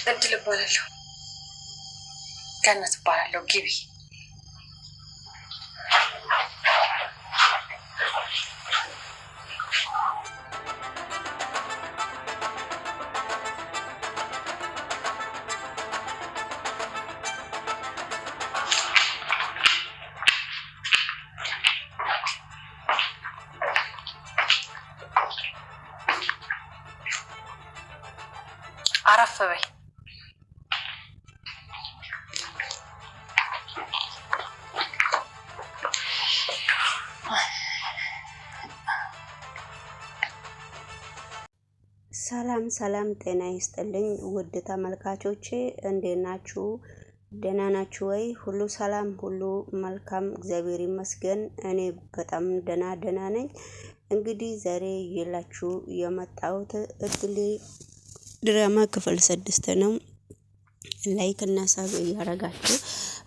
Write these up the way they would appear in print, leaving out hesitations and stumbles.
እድል እባላለሁ። ገነት እባላለሁ። ግቢ። አረፍ በይ። ሰላም ጤና ይስጥልኝ ውድ ተመልካቾቼ እንዴት ናችሁ? ደህና ናችሁ ወይ? ሁሉ ሰላም ሁሉ መልካም እግዚአብሔር ይመስገን። እኔ በጣም ደህና ነኝ። እንግዲህ ዛሬ ይላችሁ የመጣሁት እድሌ ድራማ ክፍል 6 ነው። ላይክ እና ሳብ እያረጋችሁ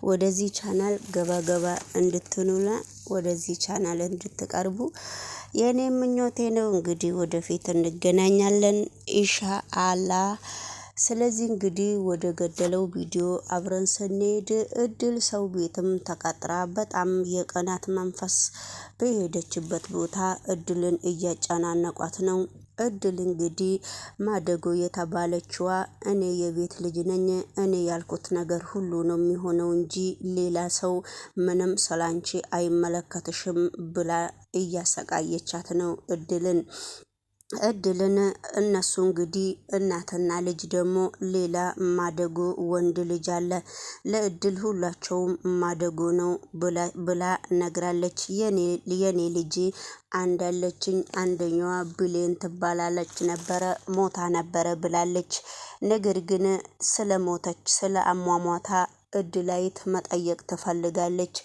ወደዚህ ቻናል ገባ እንድትኑና ወደዚህ ቻናል እንድትቀርቡ የኔ ምኞቴ ነው። እንግዲህ ወደፊት እንገናኛለን ኢንሻአላህ። ስለዚህ እንግዲህ ወደ ገደለው ቪዲዮ አብረን ስንሄድ እድል ሰው ቤትም ተቀጥራ በጣም የቀናት መንፈስ በሄደችበት ቦታ እድልን እያጫናነቋት ነው። እድል እንግዲህ ማደጎ የተባለችዋ እኔ የቤት ልጅ ነኝ፣ እኔ ያልኩት ነገር ሁሉ ነው የሚሆነው እንጂ ሌላ ሰው ምንም ስላንቺ አይመለከትሽም ብላ እያሰቃየቻት ነው እድልን እነሱ እንግዲህ እናትና ልጅ ደግሞ ሌላ ማደጎ ወንድ ልጅ አለ። ለእድል ሁላቸውም ማደጎ ነው ብላ ነግራለች። የኔ ልጅ አንዳለችኝ፣ አንደኛዋ ብሌን ትባላለች ሞታ ነበረ ብላለች። ነገር ግን ስለ ሞተች ስለ አሟሟታ እድላይት መጠየቅ ትፈልጋለች።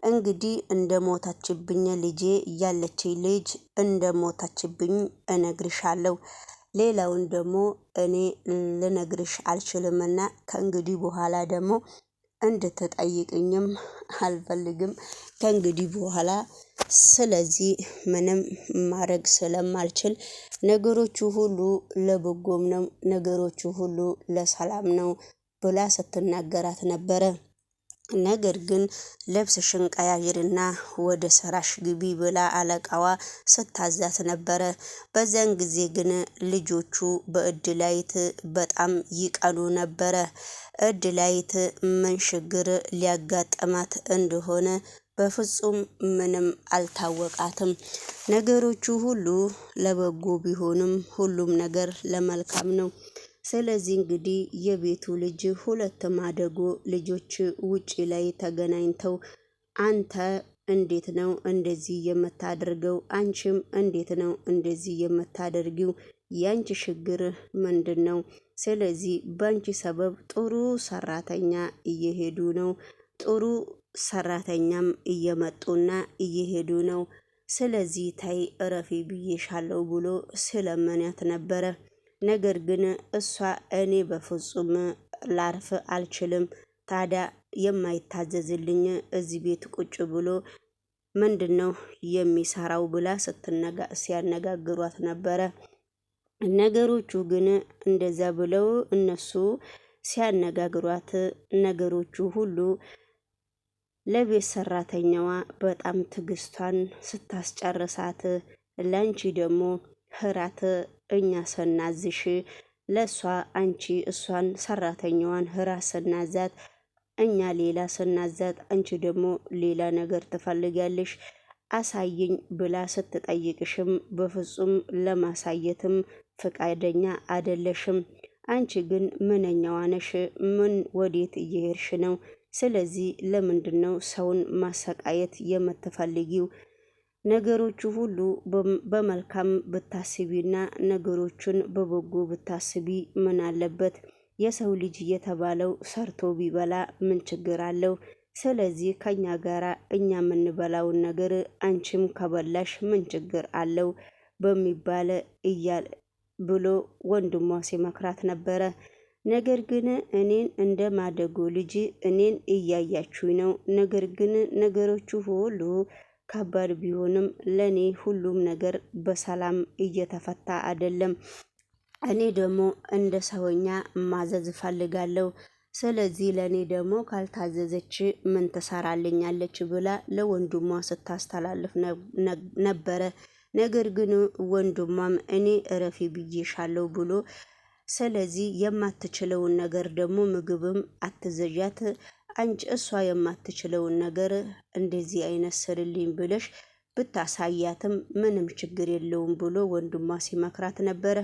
እንግዲህ እንደ ሞታችብኝ ልጄ ያለችኝ ልጅ እንደ ሞታችብኝ እነግርሻለሁ። ሌላውን ደግሞ እኔ ልነግርሽ አልችልምና ከእንግዲህ በኋላ ደግሞ እንድትጠይቅኝም አልፈልግም ከእንግዲህ በኋላ። ስለዚህ ምንም ማድረግ ስለማልችል ነገሮቹ ሁሉ ለበጎም ነው፣ ነገሮቹ ሁሉ ለሰላም ነው ብላ ስትናገራት ነበረ። ነገር ግን ልብስሽን ቀያይርና ወደ ስራሽ ግቢ ብላ አለቃዋ ስታዛት ነበረ። በዚያን ጊዜ ግን ልጆቹ በእድላይት በጣም ይቀኑ ነበረ። እድላይት ምን ችግር ሊያጋጥማት እንደሆነ በፍጹም ምንም አልታወቃትም። ነገሮቹ ሁሉ ለበጎ ቢሆንም ሁሉም ነገር ለመልካም ነው። ስለዚህ እንግዲህ የቤቱ ልጅ ሁለት ማደጎ ልጆች ውጪ ላይ ተገናኝተው አንተ እንዴት ነው እንደዚህ የምታደርገው? አንቺም እንዴት ነው እንደዚህ የምታደርጊው? ያንቺ ችግር ምንድን ነው? ስለዚህ ባንቺ ሰበብ ጥሩ ሰራተኛ እየሄዱ ነው፣ ጥሩ ሰራተኛም እየመጡና እየሄዱ ነው። ስለዚህ ታይ እረፊ ብዬሻለሁ ብሎ ስለመናት ነበረ። ነገር ግን እሷ እኔ በፍጹም ላርፍ አልችልም፣ ታዲያ የማይታዘዝልኝ እዚህ ቤት ቁጭ ብሎ ምንድነው የሚሰራው ብላ ሲያነጋግሯት ነበረ። ነገሮቹ ግን እንደዛ ብለው እነሱ ሲያነጋግሯት ነገሮቹ ሁሉ ለቤት ሰራተኛዋ በጣም ትግስቷን ስታስጨርሳት፣ ለአንቺ ደግሞ ህራት እኛ ስናዝሽ ለሷ አንቺ እሷን ሰራተኛዋን ህራት ስናዛት እኛ ሌላ ስናዛት አንቺ ደግሞ ሌላ ነገር ትፈልጋለሽ፣ አሳየኝ ብላ ስትጠይቅሽም በፍጹም ለማሳየትም ፈቃደኛ አይደለሽም። አንቺ ግን ምንኛዋ ነሽ? ምን ወዴት እየሄድሽ ነው? ስለዚህ ለምንድን ነው ሰውን ማሰቃየት የምትፈልጊው? ነገሮቹ ሁሉ በመልካም ብታስቢና ነገሮቹን በበጎ ብታስቢ ምን አለበት? የሰው ልጅ የተባለው ሰርቶ ቢበላ ምን ችግር አለው? ስለዚህ ከኛ ጋራ እኛ የምንበላውን ነገር አንቺም ከበላሽ ምን ችግር አለው በሚባል እያል ብሎ ወንድሟ ሲመክራት ነበረ። ነገር ግን እኔን እንደ ማደጎ ልጅ እኔን እያያችሁኝ ነው። ነገር ግን ነገሮቹ ሁሉ ከባድ ቢሆንም ለኔ ሁሉም ነገር በሰላም እየተፈታ አይደለም። እኔ ደግሞ እንደ ሰውኛ ማዘዝ እፈልጋለሁ። ስለዚህ ለእኔ ደግሞ ካልታዘዘች ምን ትሰራልኛለች ብላ ለወንድሟ ስታስተላልፍ ነበረ። ነገር ግን ወንድሟም እኔ እረፊ ብዬሻለሁ ብሎ ስለዚህ የማትችለውን ነገር ደግሞ ምግብም አትዘዣት አንቺ እሷ የማትችለውን ነገር እንደዚህ አይነት ስርልኝ ብለሽ ብታሳያትም ምንም ችግር የለውም ብሎ ወንድሟ ሲመክራት ነበረ።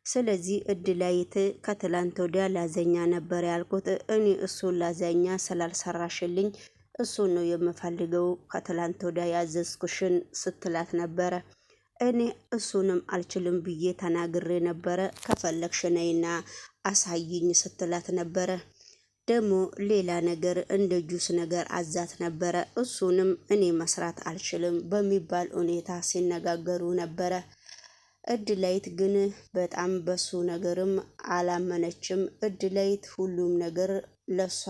ስለዚህ እድላይት ከትላንት ወዲያ ላዘኛ ነበር ያልኩት እኔ እሱን ላዘኛ ስላልሰራሽልኝ እሱን ነው የምፈልገው ከትላንት ወዲያ ያዘዝኩሽን ስትላት ነበረ። እኔ እሱንም አልችልም ብዬ ተናግሬ ነበረ ከፈለግሽ ነይና አሳይኝ ስትላት ነበረ። ደግሞ ሌላ ነገር እንደ ጁስ ነገር አዛት ነበረ። እሱንም እኔ መስራት አልችልም በሚባል ሁኔታ ሲነጋገሩ ነበረ። እድላይት ግን በጣም በሱ ነገርም አላመነችም። እድላይት ሁሉም ነገር ለሷ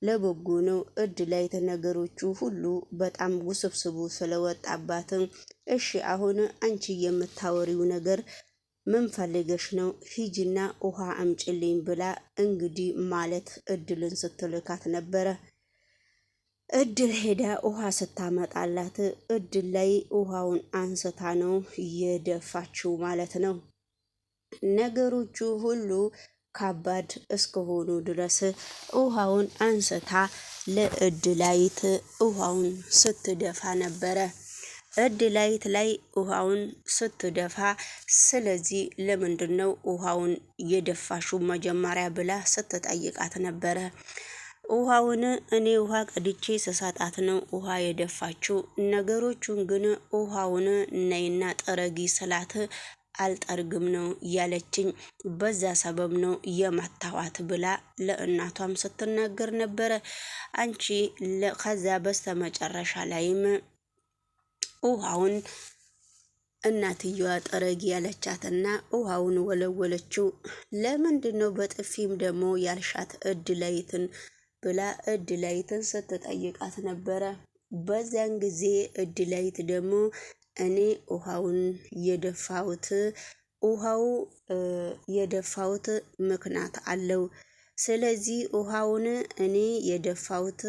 ለበጎ ነው። እድላይት ነገሮቹ ሁሉ በጣም ውስብስቡ ስለወጣባትም እሺ አሁን አንቺ የምታወሪው ነገር ምን ፈልገሽ ነው? ሂጂና ውሃ አምጪልኝ ብላ እንግዲህ ማለት እድልን ስትልካት ነበረ። እድል ሄዳ ውሃ ስታመጣላት እድል ላይ ውሃውን አንስታ ነው የደፋችው ማለት ነው። ነገሮቹ ሁሉ ከባድ እስከሆኑ ድረስ ውሃውን አንስታ ለእድላይት ውሃውን ስትደፋ ነበረ። እድላይት ላይ ውሃውን ስትደፋ ስለዚህ ለምንድን ነው ውሃውን የደፋሹ መጀመሪያ ብላ ስትጠይቃት ነበረ። ውሃውን እኔ ውሃ ቀድቼ ስሰጣት ነው ውሃ የደፋችው። ነገሮቹን ግን ውሃውን ነይና ጠረጊ ስላት አልጠርግም ነው ያለችኝ፣ በዛ ሰበብ ነው የመታዋት ብላ ለእናቷም ስትናገር ነበረ። አንቺ ከዛ በስተመጨረሻ ላይም ውሃውን እናትየዋ ጠረጊ ያለቻትና ውሃውን ወለወለችው። ለምንድን ነው በጥፊም ደግሞ ያልሻት እድላይትን ብላ እድላይትን ስትጠይቃት ነበረ። በዚያን ጊዜ እድላይት ደግሞ እኔ ውሃውን የደፋውት ምክንያት አለው። ስለዚህ ውሃውን እኔ የደፋውት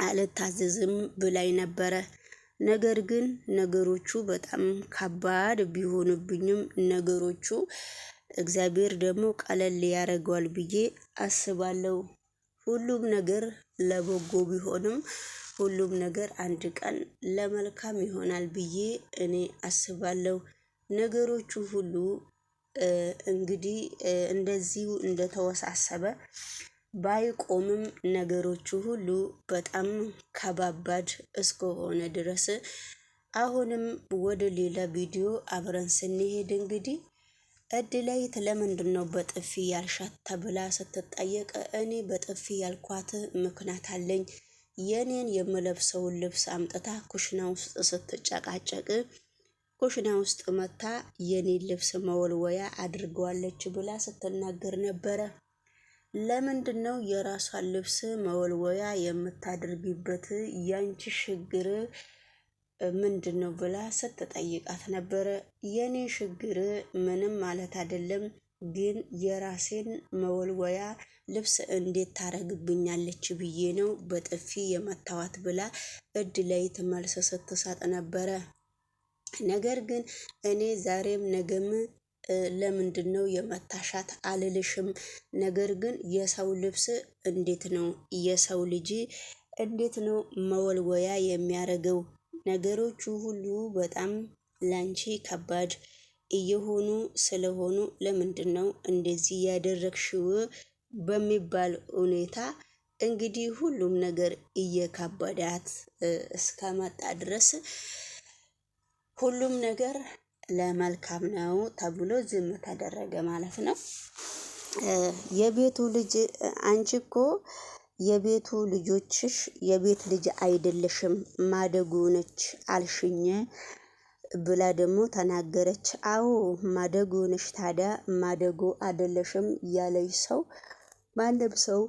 አልታዘዝም ብላይ ነበረ። ነገር ግን ነገሮቹ በጣም ከባድ ቢሆንብኝም ነገሮቹ እግዚአብሔር ደግሞ ቀለል ያደርገዋል ብዬ አስባለሁ። ሁሉም ነገር ለበጎ ቢሆንም ሁሉም ነገር አንድ ቀን ለመልካም ይሆናል ብዬ እኔ አስባለሁ። ነገሮቹ ሁሉ እንግዲህ እንደዚሁ እንደተወሳሰበ ባይቆምም ነገሮቹ ሁሉ በጣም ከባባድ እስከሆነ ድረስ አሁንም ወደ ሌላ ቪዲዮ አብረን ስንሄድ እንግዲህ እድላይት ለምንድን ነው በጥፊ ያልሻት ተብላ ስትጠየቅ እኔ በጥፊ ያልኳት ምክንያት አለኝ። የኔን የምለብሰውን ልብስ አምጥታ ኩሽና ውስጥ ስትጨቃጨቅ ኩሽና ውስጥ መታ የኔን ልብስ መወልወያ አድርገዋለች ብላ ስትናገር ነበረ። ለምንድን ነው የራሷን ልብስ መወልወያ የምታደርጊበት? ያንቺ ችግር ምንድን ነው ብላ ስትጠይቃት ነበረ። የኔ ችግር ምንም ማለት አይደለም፣ ግን የራሴን መወልወያ ልብስ እንዴት ታረግብኛለች ብዬ ነው በጥፊ የመታዋት ብላ እድላይት መልስ ስትሰጥ ነበረ። ነገር ግን እኔ ዛሬም ነገም ለምንድን ነው የመታሻት አልልሽም። ነገር ግን የሰው ልብስ እንዴት ነው የሰው ልጅ እንዴት ነው መወልወያ የሚያደርገው? ነገሮቹ ሁሉ በጣም ላንቺ ከባድ እየሆኑ ስለሆኑ ለምንድን ነው እንደዚህ ያደረግሽው በሚባል ሁኔታ እንግዲህ ሁሉም ነገር እየከበዳት እስከመጣ ድረስ ሁሉም ነገር ለመልካም ነው ተብሎ ዝም ተደረገ ማለት ነው። የቤቱ ልጅ አንቺ እኮ የቤቱ ልጆችሽ የቤት ልጅ አይደለሽም ማደጎ ነች አልሽኝ ብላ ደግሞ ተናገረች። አዎ ማደጎ ነሽ፣ ታዲያ ማደጎ አይደለሽም ያለሽ ሰው ማንም ሰው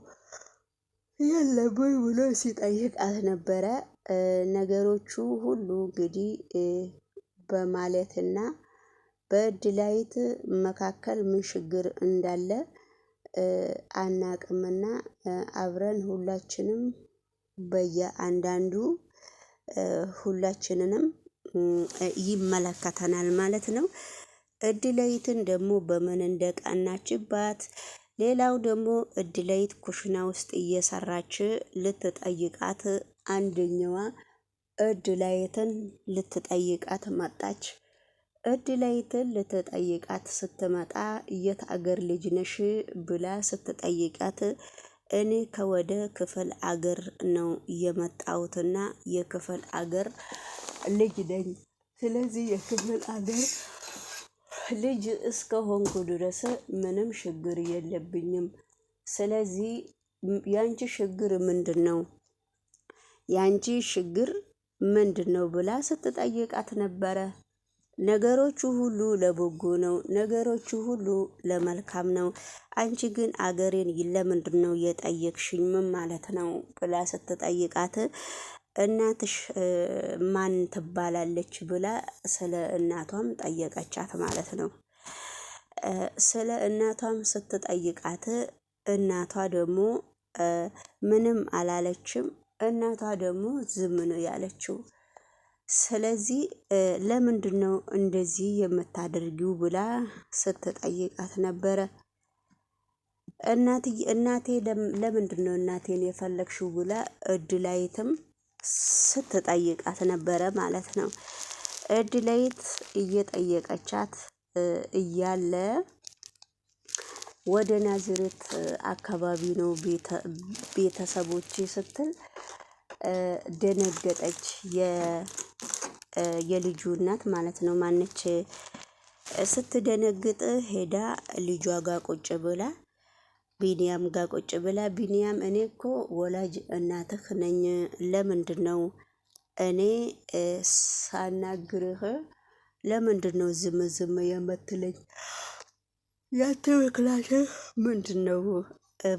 የለም ብሎ ሲጠይቃት ነበረ። ነገሮቹ ሁሉ እንግዲህ በማለትና በእድላይት መካከል ምን ችግር እንዳለ አናቅምና አብረን ሁላችንም በየአንዳንዱ ሁላችንንም ይመለከተናል ማለት ነው። እድላይትን ደግሞ በምን እንደቀናችባት ሌላው ደግሞ እድላይት ኩሽና ውስጥ እየሰራች ልትጠይቃት አንደኛዋ እድላይትን ልትጠይቃት መጣች። እድላይትን ልትጠይቃት ስትመጣ የት አገር ልጅ ነሽ ብላ ስትጠይቃት እኔ ከወደ ክፍለ አገር ነው የመጣሁትና የክፍለ አገር ልጅ ነኝ። ስለዚህ የክፍለ አገር ልጅ እስከሆንኩ ድረስ ምንም ችግር የለብኝም። ስለዚህ ያንቺ ችግር ምንድነው? ያንቺ ችግር ምንድነው ብላ ስትጠይቃት ነበረ። ነገሮቹ ሁሉ ለበጎ ነው፣ ነገሮቹ ሁሉ ለመልካም ነው። አንቺ ግን አገሬን ለምንድነው የጠየቅሽኝ? ምን ማለት ነው ብላ ስትጠይቃት እናትሽ ማን ትባላለች ብላ ስለ እናቷም ጠየቀቻት ማለት ነው። ስለ እናቷም ስትጠይቃት እናቷ ደግሞ ምንም አላለችም። እናቷ ደግሞ ዝም ነው ያለችው። ስለዚህ ለምንድነው እንደዚህ የምታደርጊው ብላ ስትጠይቃት ነበረ። እናቴ ለምንድነው እናቴን የፈለግሽው ብላ እድላይትም ስትጠይቃት ነበረ ማለት ነው። እድላይት እየጠየቀቻት እያለ ወደ ናዝሬት አካባቢ ነው ቤተሰቦቼ ስትል ደነገጠች። የልጁ እናት ማለት ነው። ማነች? ስትደነግጥ ሄዳ ልጇ ጋር ቁጭ ብላ ቢኒያም ጋር ቁጭ ብላ ቢኒያም እኔ እኮ ወላጅ እናትህ ነኝ። ለምንድነው እኔ ሳናግርህ ለምንድነው ዝም ዝም የምትለኝ? ያንተ ምክንያት ምንድነው?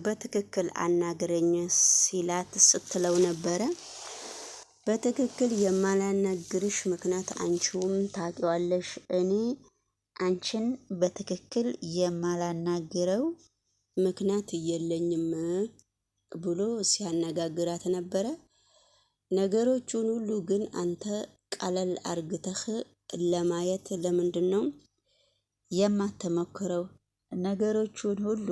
በትክክል አናግረኝ ሲላት ስትለው ነበረ። በትክክል የማላናግርሽ ምክንያት አንቺውም ታውቂዋለሽ። እኔ አንቺን በትክክል የማላናግረው ምክንያት የለኝም ብሎ ሲያነጋግራት ነበረ። ነገሮቹን ሁሉ ግን አንተ ቀለል አርግተህ ለማየት ለምንድነው የማትሞክረው? ነገሮቹን ሁሉ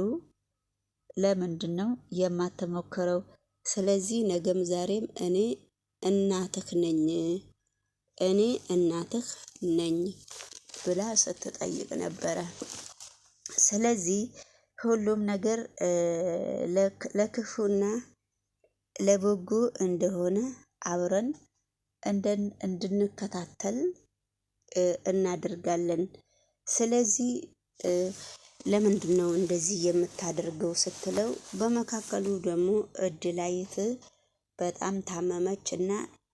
ለምንድነው የማትሞክረው? ስለዚህ ነገም ዛሬም እኔ እናትህ ነኝ ብላ ስትጠይቅ ነበረ። ስለዚህ ሁሉም ነገር ለክፉና ለበጎ እንደሆነ አብረን እንድንከታተል እናደርጋለን። ስለዚህ ለምንድነው እንደዚህ የምታደርገው ስትለው በመካከሉ ደግሞ እድላይት በጣም ታመመች እና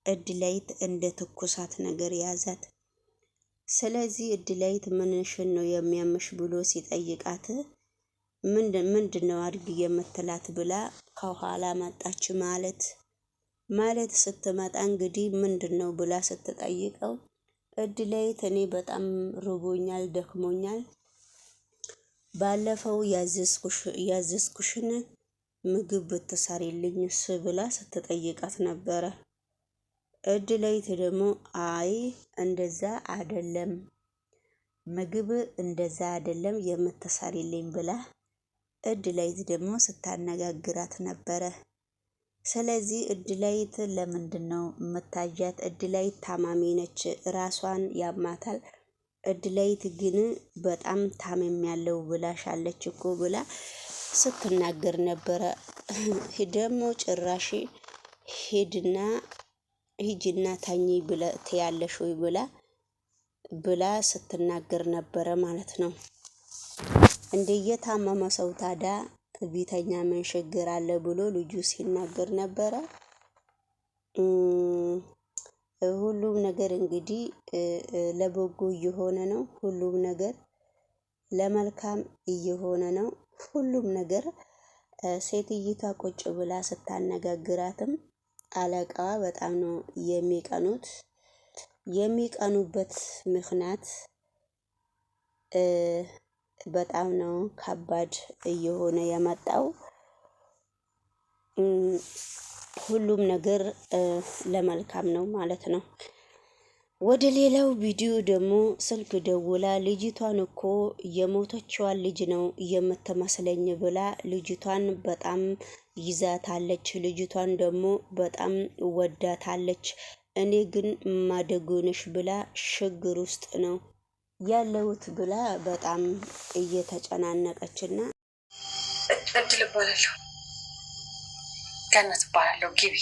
እድላይት እንደ ትኩሳት ነገር ያዛት። ስለዚህ እድላይት ምንሽን ነው የሚያምሽ ብሎ ሲጠይቃት ምንድነው አድርግ የምትላት ብላ ከኋላ መጣች ማለት ስትመጣ እንግዲህ ምንድነው ብላ ስትጠይቀው እድላይት እኔ በጣም ርቦኛል፣ ደክሞኛል፣ ባለፈው ያዘዝኩሽን ምግብ ብትሰሪልኝስ ብላ ስትጠይቃት ነበረ። እድላይት ደግሞ አይ እንደዛ አይደለም፣ ምግብ እንደዛ አይደለም የምትሰሪልኝ ብላ እድላይት ደግሞ ስታነጋግራት ነበረ። ስለዚህ እድላይት ለምንድነው የምታጃት? እድላይት ታማሚ ነች፣ ራሷን ያማታል። እድላይት ግን በጣም ታመም ያለው ብላሻለች እኮ ብላ ስትናገር ነበረ። ደግሞ ጭራሽ ሂጂና ታኚ ትያለሽ ወይ ብላ ስትናገር ነበረ ማለት ነው። እንደየታመመ ሰው ታዲያ ቢተኛ ምን ችግር አለ ብሎ ልጁ ሲናገር ነበረ። ሁሉም ነገር እንግዲህ ለበጎ እየሆነ ነው። ሁሉም ነገር ለመልካም እየሆነ ነው። ሁሉም ነገር ሴትይቷ ቁጭ ብላ ስታነጋግራትም አለቃዋ በጣም ነው የሚቀኑት። የሚቀኑበት ምክንያት በጣም ነው ከባድ እየሆነ የመጣው። ሁሉም ነገር ለመልካም ነው ማለት ነው። ወደ ሌላው ቪዲዮ ደግሞ ስልክ ደውላ ልጅቷን እኮ የሞተችዋን ልጅ ነው የምትመስለኝ ብላ ልጅቷን በጣም ይዛታለች። ልጅቷን ደግሞ በጣም ወዳታለች። እኔ ግን ማደጎንሽ ብላ ችግር ውስጥ ነው ያለሁት ብላ በጣም እየተጨናነቀችና እድል እባላለሁ፣ ገነት እባላለሁ፣ ግቢ